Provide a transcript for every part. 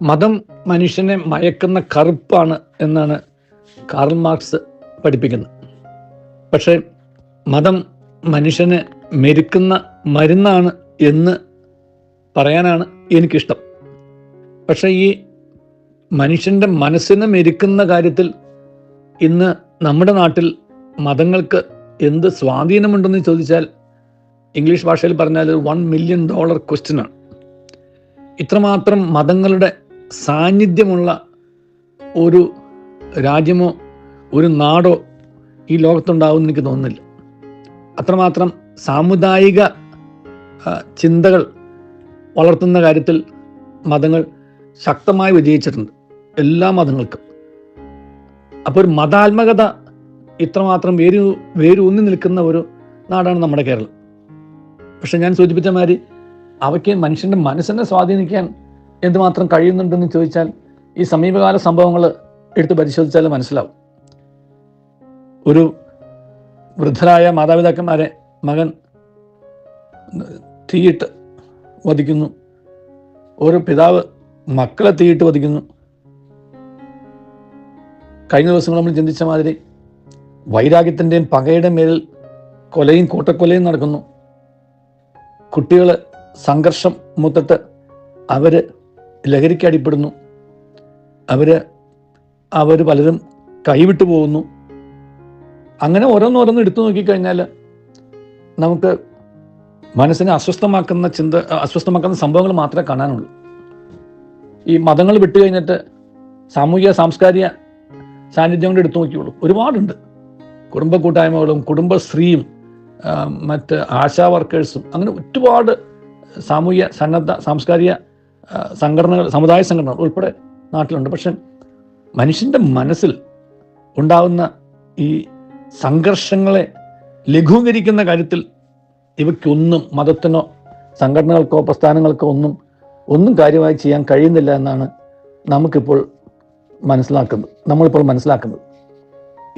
മതം മനുഷ്യനെ മയക്കുന്ന കറുപ്പാണ് എന്നാണ് കാറൽ മാർക്സ് പഠിപ്പിക്കുന്നത്. പക്ഷേ മതം മനുഷ്യനെ മെരുക്കുന്ന മരുന്നാണ് എന്ന് പറയാനാണ് എനിക്കിഷ്ടം. പക്ഷേ ഈ മനുഷ്യൻ്റെ മനസ്സിനെ മെരുക്കുന്ന കാര്യത്തിൽ ഇന്ന് നമ്മുടെ നാട്ടിൽ മതങ്ങൾക്ക് എന്ത് സ്വാധീനമുണ്ടെന്ന് ചോദിച്ചാൽ ഇംഗ്ലീഷ് ഭാഷയിൽ പറഞ്ഞാൽ $1 million ക്വസ്റ്റ്യനാണ്. ഇത്രമാത്രം മതങ്ങളുടെ സാന്നിധ്യമുള്ള ഒരു രാജ്യമോ ഒരു നാടോ ഈ ലോകത്തുണ്ടാവുമെന്ന് എനിക്ക് തോന്നുന്നില്ല. അത്രമാത്രം സാമുദായിക ചിന്തകൾ വളർത്തുന്ന കാര്യത്തിൽ മതങ്ങൾ ശക്തമായി വിജയിച്ചിട്ടുണ്ട്, എല്ലാ മതങ്ങൾക്കും. അപ്പോൾ ഒരു മതാത്മകത ഇത്രമാത്രം വേരൂന്നി നിൽക്കുന്ന ഒരു നാടാണ് നമ്മുടെ കേരളം. പക്ഷെ ഞാൻ സൂചിപ്പിച്ച മാതിരി അവയ്ക്ക് മനുഷ്യൻ്റെ മനസ്സിനെ സ്വാധീനിക്കാൻ എന്തുമാത്രം കഴിയുന്നുണ്ടെന്ന് ചോദിച്ചാൽ ഈ സമീപകാല സംഭവങ്ങൾ എടുത്ത് പരിശോധിച്ചാൽ മനസ്സിലാവും. ഒരു വൃദ്ധരായ മാതാപിതാക്കന്മാരെ മകൻ തീയിട്ട് വധിക്കുന്നു, ഒരു പിതാവ് മക്കളെ തീയിട്ട് വധിക്കുന്നു. കഴിഞ്ഞ ദിവസങ്ങൾ നമ്മൾ ചിന്തിച്ച മാതിരി വൈരാഗ്യത്തിൻ്റെയും പകയുടെയും മേലിൽ കൊലയും കൂട്ടക്കൊലയും നടക്കുന്നു. കുട്ടികൾ സംഘർഷം മൂത്തിട്ട് അവർ ലഹരിക്ക് അടിപ്പെടുന്നു. അവർ പലരും കൈവിട്ടു പോകുന്നു. അങ്ങനെ ഓരോന്നോരോന്ന് എടുത്തു നോക്കിക്കഴിഞ്ഞാൽ നമുക്ക് മനസ്സിനെ അസ്വസ്ഥമാക്കുന്ന സംഭവങ്ങൾ മാത്രമേ കാണാനുള്ളൂ. ഈ മതങ്ങൾ വിട്ടു കഴിഞ്ഞിട്ട് സാമൂഹിക സാംസ്കാരിക സാന്നിധ്യം കൊണ്ട് എടുത്തു നോക്കിയുള്ളൂ. ഒരുപാടുണ്ട്. കുടുംബ കൂട്ടായ്മകളും കുടുംബശ്രീയും മറ്റ് ആശാ വർക്കേഴ്സും അങ്ങനെ ഒരുപാട് സാമൂഹിക സന്നദ്ധ സാംസ്കാരിക സംഘടനകൾ, സമുദായ സംഘടനകൾ ഉൾപ്പെടെ നാട്ടിലുണ്ട്. പക്ഷെ മനുഷ്യൻ്റെ മനസ്സിൽ ഉണ്ടാകുന്ന ഈ സംഘർഷങ്ങളെ ലഘൂകരിക്കുന്ന കാര്യത്തിൽ ഇവയ്ക്കൊന്നും മതത്തിനോ സംഘടനകൾക്കോ പ്രസ്ഥാനങ്ങൾക്കോ ഒന്നും കാര്യമായി ചെയ്യാൻ കഴിയുന്നില്ല എന്നാണ് നമ്മളിപ്പോൾ മനസ്സിലാക്കുന്നത്.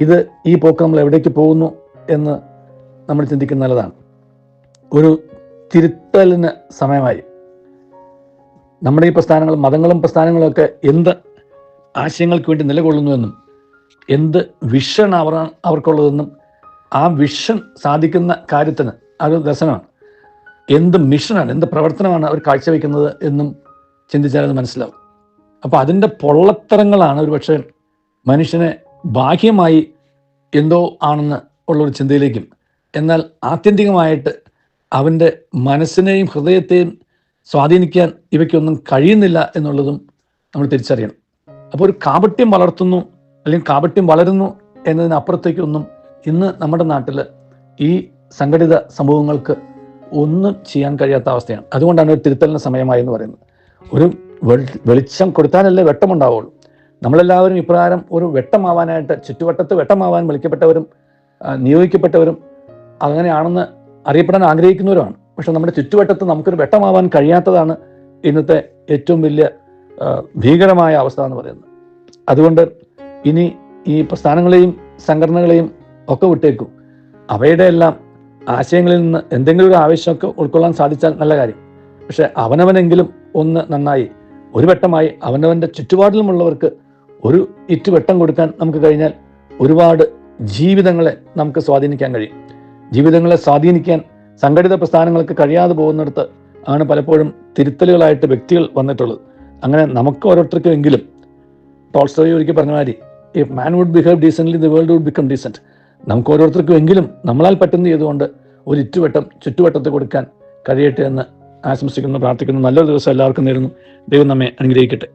ഇത് ഈ പോക്ക് നമ്മൾ എവിടേക്ക് പോകുന്നു എന്ന് നമ്മൾ ചിന്തിക്കുന്ന നല്ലതാണ്. ഒരു തിരുത്തലിന് സമയമായി. നമ്മുടെ ഈ പ്രസ്ഥാനങ്ങളും മതങ്ങളും പ്രസ്ഥാനങ്ങളും ഒക്കെ എന്ത് ആശയങ്ങൾക്ക് വേണ്ടി നിലകൊള്ളുന്നുവെന്നും എന്ത് വിഷൻ അവർക്കുള്ളതെന്നും ആ വിഷൻ സാധിക്കുന്ന കാര്യത്തിന് അത് ദർശനമാണ്, എന്ത് മിഷനാണ്, എന്ത് പ്രവർത്തനമാണ് അവർ കാഴ്ചവെക്കുന്നത് എന്നും ചിന്തിച്ചാൽ അത് മനസ്സിലാവും. അപ്പോൾ അതിൻ്റെ പൊള്ളത്തരങ്ങളാണ് ഒരു പക്ഷേ മനുഷ്യനെ ബാഹ്യമായി എന്തോ ആണെന്ന് ഉള്ളൊരു ചിന്തയിലേക്കും, എന്നാൽ ആത്യന്തികമായിട്ട് അവൻ്റെ മനസ്സിനെയും ഹൃദയത്തെയും സ്വാധീനിക്കാൻ ഇവയ്ക്കൊന്നും കഴിയുന്നില്ല എന്നുള്ളതും നമ്മൾ തിരിച്ചറിയണം. അപ്പോൾ ഒരു കാപട്യം വളർത്തുന്നു അല്ലെങ്കിൽ കാപട്യം വളരുന്നു എന്നതിനപ്പുറത്തേക്കൊന്നും ഇന്ന് നമ്മുടെ നാട്ടിൽ ഈ സംഘടിത സമൂഹങ്ങൾക്ക് ഒന്നും ചെയ്യാൻ കഴിയാത്ത അവസ്ഥയാണ്. അതുകൊണ്ടാണ് ഒരു തിരുത്തലിന് സമയമായി എന്ന് പറയുന്നത്. ഒരു വെളിച്ചം കൊടുത്താലല്ലേ വെട്ടമുണ്ടാവുള്ളൂ. നമ്മളെല്ലാവരും ഇപ്രകാരം ഒരു വെട്ടമാവാനായിട്ട്, ചുറ്റുവട്ടത്ത് വെട്ടമാവാൻ വിളിക്കപ്പെട്ടവരും നിയോഗിക്കപ്പെട്ടവരും അങ്ങനെയാണെന്ന് അറിയപ്പെടാൻ ആഗ്രഹിക്കുന്നവരുമാണ്. പക്ഷെ നമ്മുടെ ചുറ്റുവട്ടത്ത് നമുക്കൊരു വെട്ടമാവാൻ കഴിയാത്തതാണ് ഇന്നത്തെ ഏറ്റവും വലിയ ഭീകരമായ അവസ്ഥ എന്ന് പറയുന്നത്. അതുകൊണ്ട് ഇനി ഈ പ്രസ്ഥാനങ്ങളെയും സംഘടനകളെയും ഒക്കെ വിട്ടേക്കും. അവയുടെ എല്ലാം ആശയങ്ങളിൽ നിന്ന് എന്തെങ്കിലും ഒരു ആവശ്യമൊക്കെ ഉൾക്കൊള്ളാൻ സാധിച്ചാൽ നല്ല കാര്യം. പക്ഷെ അവനവനെങ്കിലും ഒന്ന് നന്നായി ഒരു വെട്ടമായി അവനവൻ്റെ ചുറ്റുപാടിലുമുള്ളവർക്ക് ഒരു ഇറ്റ് വെട്ടം കൊടുക്കാൻ നമുക്ക് കഴിഞ്ഞാൽ ഒരുപാട് ജീവിതങ്ങളെ നമുക്ക് സ്വാധീനിക്കാൻ കഴിയും. ജീവിതങ്ങളെ സ്വാധീനിക്കാൻ സംഘടിത പ്രസ്ഥാനങ്ങൾക്ക് കഴിയാതെ പോകുന്നിടത്ത് ആണ് പലപ്പോഴും തിരുത്തലുകളായിട്ട് വ്യക്തികൾ വന്നിട്ടുള്ളത്. അങ്ങനെ നമുക്ക് ഓരോരുത്തർക്കും എങ്കിലും ടോൾസ്റ്റോയ് ഒരിക്കൽ പറഞ്ഞ മാതിരി if man would behave decently the world would become decent. നമുക്ക് ഓരോരുത്തർക്കും എങ്കിലും നമ്മളാൽ പറ്റുന്ന ചെയ്തുകൊണ്ട് ഒരു ഇറ്റുവട്ടം ചുറ്റുവട്ടത്തെ കൊടുക്കാൻ കഴിയട്ടെ എന്ന് ആശംസിക്കുന്നു, പ്രാർത്ഥിക്കുന്നു. നല്ലൊരു ദിവസം എല്ലാവർക്കും നേരുന്നു. ദൈവം നമ്മെ അനുഗ്രഹിക്കട്ടെ.